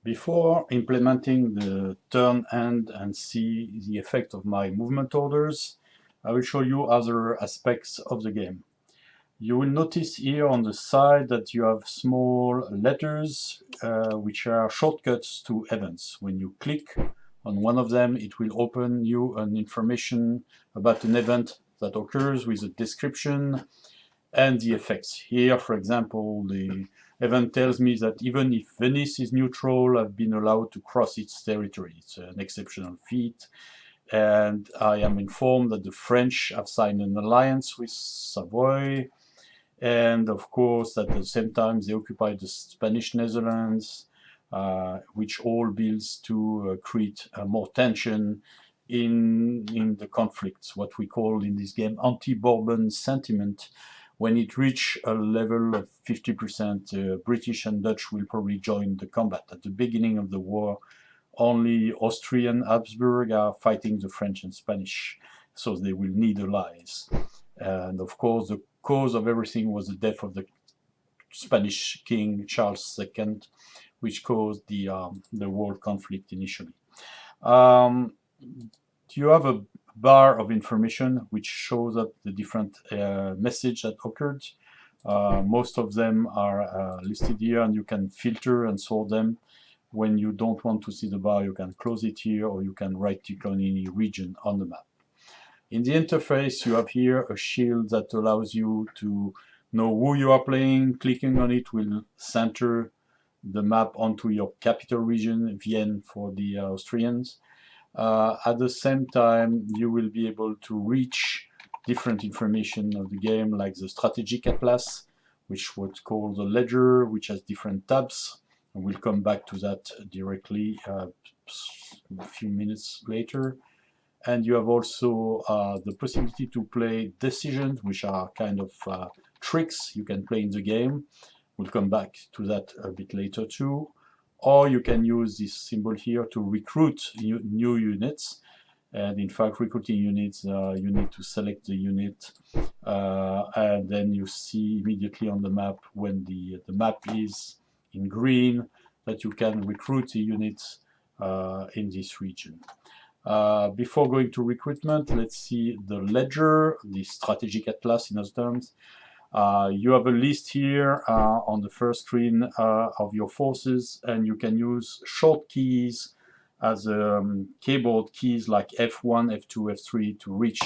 Before implementing the turn end and see the effect of my movement orders, I will show you other aspects of the game. You will notice here on the side that you have small letters which are shortcuts to events. When you click on one of them, it will open you an information about an event that occurs with a description and the effects. Here, for example, the event tells me that even if Venice is neutral, I've been allowed to cross its territory. It's an exceptional feat. And I am informed that the French have signed an alliance with Savoy. And of course, at the same time, they occupy the Spanish Netherlands, which all builds to create more tension in the conflicts, what we call in this game anti-Bourbon sentiment. When it reaches a level of 50%, British and Dutch will probably join the combat. At the beginning of the war, only Austrian Habsburg are fighting the French and Spanish, so they will need allies. And of course, the cause of everything was the death of the Spanish king Charles II, which caused the world conflict initially. You have a bar of information which shows up the different messages that occurred. Most of them are listed here, and you can filter and sort them. When you don't want to see the bar, you can close it here, or you can right-click on any region on the map. In the interface, you have here a shield that allows you to know who you are playing. Clicking on it will center the map onto your capital region, Vienne for the Austrians. At the same time, you will be able to reach different information of the game, like the strategic atlas, which was called the ledger, which has different tabs. And we'll come back to that directly a few minutes later. And you have also the possibility to play decisions, which are kind of tricks you can play in the game. We'll come back to that a bit later too. Or you can use this symbol here to recruit new units. And in fact, recruiting units, you need to select the unit. And then you see immediately on the map when the map is in green that you can recruit the units in this region. Before going to recruitment, let's see the ledger, the strategic atlas in other terms. You have a list here on the first screen of your forces, and you can use short keys as keyboard keys like F1, F2, F3 to reach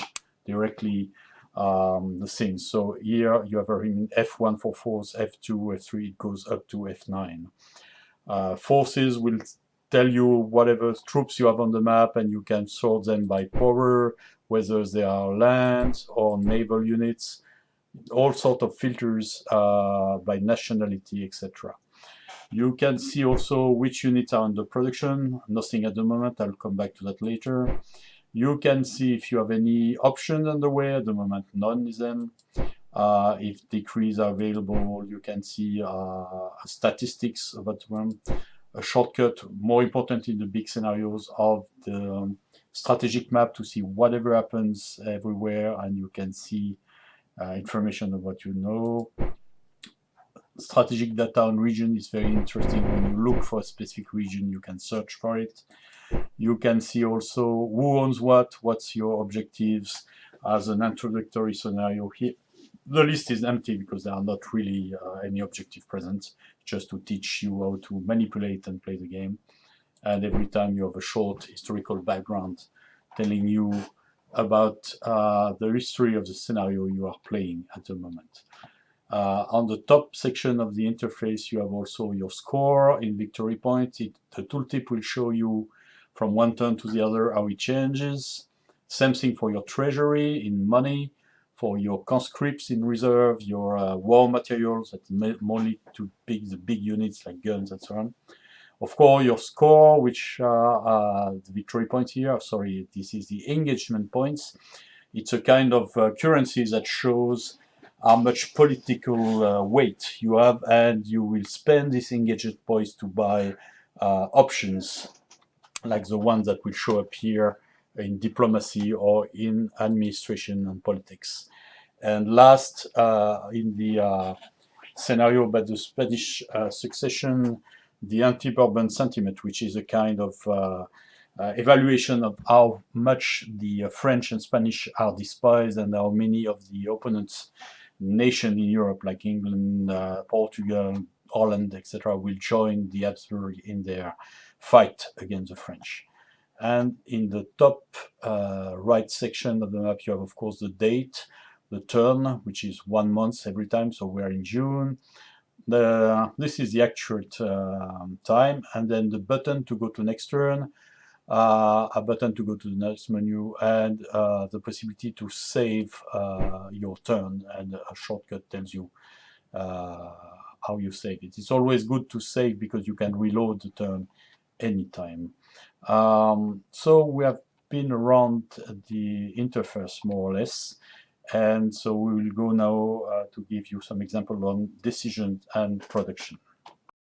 directly the things. So here you have F1 for force, F2, F3, it goes up to F9. Forces will tell you whatever troops you have on the map, and you can sort them by power, whether they are land or naval units, all sort of filters by nationality, etc. You can see also which units are under production. Nothing at the moment, I'll come back to that later. You can see if you have any options underway. At the moment, none is them. If decrees are available, you can see statistics about them. A shortcut, more important in the big scenarios of the strategic map to see whatever happens everywhere, and you can see information of what you know. Strategic data on region is very interesting. When you look for a specific region, you can search for it. You can see also who owns what's your objectives as an introductory scenario here. The list is empty because there are not really any objective present, just to teach you how to manipulate and play the game. And every time you have a short historical background telling you about the history of the scenario you are playing at the moment. On the top section of the interface, you have also your score in victory point. The tooltip will show you from one turn to the other how it changes. Same thing for your treasury in money, for your conscripts in reserve, your war materials that only to pick the big units like guns and so on. Of course, your score, which the victory points here, sorry, this is the engagement points. It's a kind of currency that shows how much political weight you have, and you will spend these engagement points to buy options like the ones that will show up here in diplomacy or in administration and politics. And last, in the scenario about the Spanish succession, the anti-Bourbon sentiment, which is a kind of evaluation of how much the French and Spanish are despised and how many of the opponents nation in Europe, like England, Portugal, Holland, etc., will join the Habsburg in their fight against the French. And in the top right section of the map, you have, of course, the date, the turn, which is 1 month every time, so we're in June. This is the accurate time, and then the button to go to next turn, a button to go to the next menu, and the possibility to save your turn, and a shortcut tells you how you save it. It's always good to save because you can reload the turn anytime. So we have been around the interface more or less, and so we will go now to give you some example on decision and production.